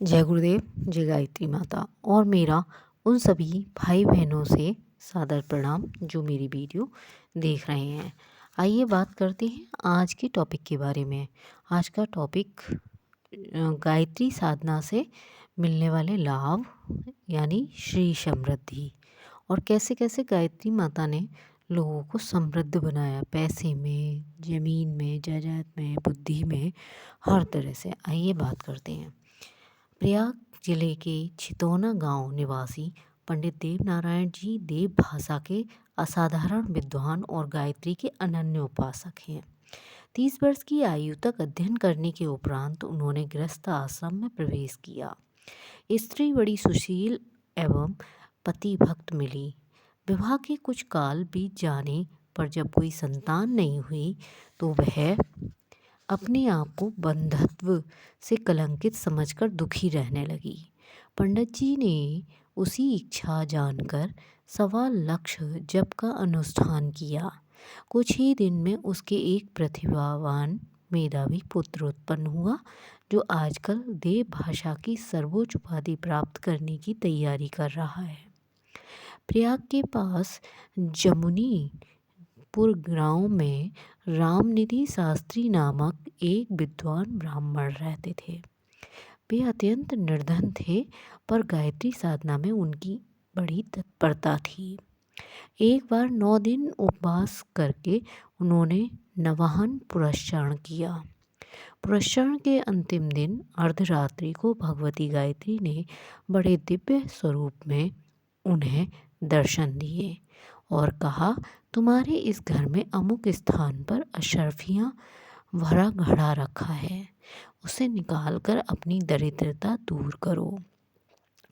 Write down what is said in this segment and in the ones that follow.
जय गुरुदेव, जय गायत्री माता और मेरा उन सभी भाई बहनों से सादर प्रणाम जो मेरी वीडियो देख रहे हैं। आइए बात करते हैं आज के टॉपिक के बारे में। आज का टॉपिक गायत्री साधना से मिलने वाले लाभ यानी श्री समृद्धि और कैसे कैसे गायत्री माता ने लोगों को समृद्ध बनाया, पैसे में, ज़मीन में, जायदाद में, बुद्धि में, हर तरह से। आइए बात करते हैं। प्रयाग जिले के छितौना गांव निवासी पंडित देव नारायण जी देव भाषा के असाधारण विद्वान और गायत्री के अनन्य उपासक हैं। 30 वर्ष की आयु तक अध्ययन करने के उपरांत उन्होंने गृहस्थ आश्रम में प्रवेश किया। स्त्री बड़ी सुशील एवं पति भक्त मिली। विवाह के कुछ काल बीत जाने पर जब कोई संतान नहीं हुई तो वह अपने आप को बंधत्व से कलंकित समझकर दुखी रहने लगी। पंडित जी ने उसी इच्छा जानकर 1.25 जप का अनुष्ठान किया। कुछ ही दिन में उसके एक प्रतिभावान मेधावी पुत्र उत्पन्न हुआ जो आजकल देव भाषा की सर्वोच्च उपाधि प्राप्त करने की तैयारी कर रहा है। प्रयाग के पास जमुनीपुर गांव में रामनिधि शास्त्री नामक एक विद्वान ब्राह्मण रहते थे। वे अत्यंत निर्धन थे पर गायत्री साधना में उनकी बड़ी तत्परता थी। एक बार 9 दिन उपवास करके उन्होंने नवाहन पुरस्चरण किया। पुरस्चरण के अंतिम दिन अर्धरात्रि को भगवती गायत्री ने बड़े दिव्य स्वरूप में उन्हें दर्शन दिए और कहा, तुम्हारे इस घर में अमुक स्थान पर अशर्फियाँ भरा घड़ा रखा है, उसे निकालकर अपनी दरिद्रता दूर करो।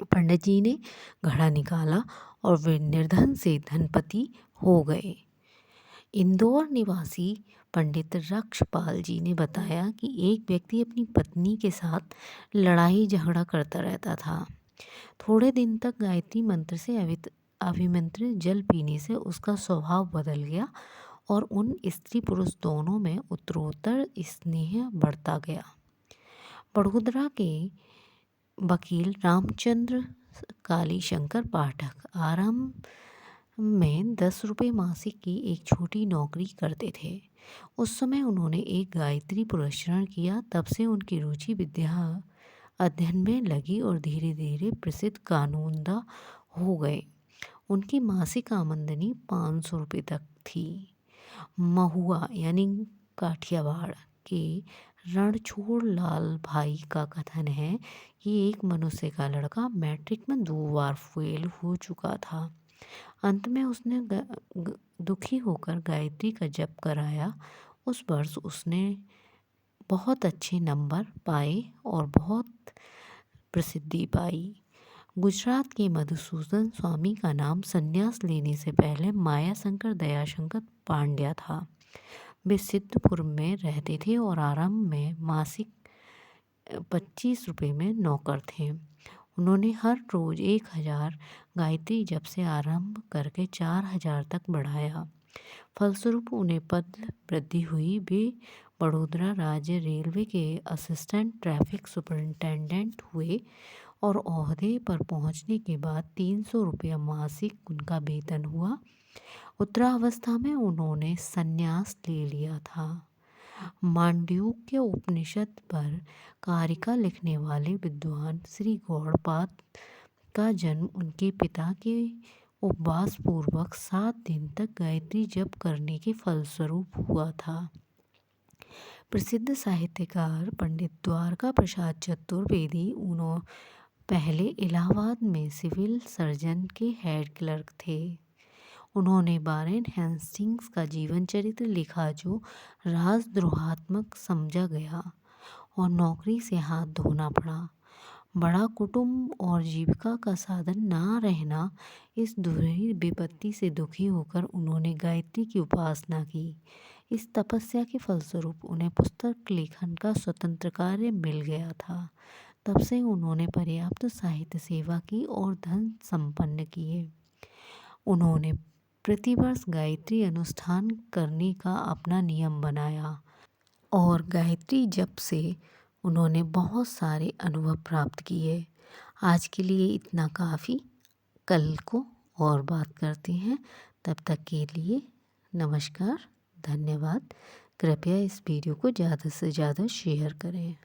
पंडित जी ने घड़ा निकाला और वे निर्धन से धनपति हो गए। इंदौर निवासी पंडित रक्षपाल जी ने बताया कि एक व्यक्ति अपनी पत्नी के साथ लड़ाई झगड़ा करता रहता था। थोड़े दिन तक गायत्री मंत्र से अभिमंत्रित जल पीने से उसका स्वभाव बदल गया और उन स्त्री पुरुष दोनों में उत्तरोत्तर स्नेह बढ़ता गया। बड़ोदरा के वकील रामचंद्र कालीशंकर पाठक आरंभ में 10 रुपये मासिक की एक छोटी नौकरी करते थे। उस समय उन्होंने एक गायत्री पुरस्चरण किया। तब से उनकी रुचि विद्या अध्ययन में लगी और धीरे धीरे प्रसिद्ध कानूनदा हो गए। उनकी मासिक आमदनी 500 रुपये तक थी। महुआ यानी काठियावाड़ के रणछोड़ लाल भाई का कथन है कि एक मनुष्य का लड़का मैट्रिक में 2 बार फेल हो चुका था। अंत में उसने दुखी होकर गायत्री का जप कराया। उस वर्ष उसने बहुत अच्छे नंबर पाए और बहुत प्रसिद्धि पाई। गुजरात के मधुसूदन स्वामी का नाम संन्यास लेने से पहले मायाशंकर दयाशंकर पांड्या था। वे सिद्धपुर में रहते थे और आरंभ में मासिक 25 रुपये में नौकर थे। उन्होंने हर रोज 1000 गायत्री जप से आरंभ करके 4000 तक बढ़ाया। फलस्वरूप उन्हें पद वृद्धि हुई। वे बड़ोदरा राज्य रेलवे के असिस्टेंट ट्रैफिक सुपरिंटेंडेंट हुए और ओहदे पर पहुंचने के बाद 300 रुपया मासिक उनका वेतन हुआ। उत्तरावस्था में उन्होंने संन्यास ले लिया था। मांडूक्य उपनिषद पर कारिका लिखने वाले विद्वान श्री गौड़पाद का जन्म उनके पिता के उपवास पूर्वक 7 दिन तक गायत्री जप करने के फलस्वरूप हुआ था। प्रसिद्ध साहित्यकार पंडित द्वारका प्रसाद चतुर्वेदी पहले इलाहाबाद में सिविल सर्जन के हेड क्लर्क थे। उन्होंने वारेन हेस्टिंग्स का जीवन चरित्र लिखा जो राजद्रोहात्मक समझा गया और नौकरी से हाथ धोना पड़ा। बड़ा कुटुंब और जीविका का साधन ना रहना, इस दुर्लभ विपत्ति से दुखी होकर उन्होंने गायत्री की उपासना की। इस तपस्या के फलस्वरूप उन्हें पुस्तक लेखन का स्वतंत्र कार्य मिल गया था। तब से उन्होंने पर्याप्त साहित्य सेवा की और धन संपन्न किए। उन्होंने प्रतिवर्ष गायत्री अनुष्ठान करने का अपना नियम बनाया और गायत्री जप से उन्होंने बहुत सारे अनुभव प्राप्त किए। आज के लिए इतना काफ़ी, कल को और बात करते हैं। तब तक के लिए नमस्कार, धन्यवाद। कृपया इस वीडियो को ज़्यादा से ज़्यादा शेयर करें।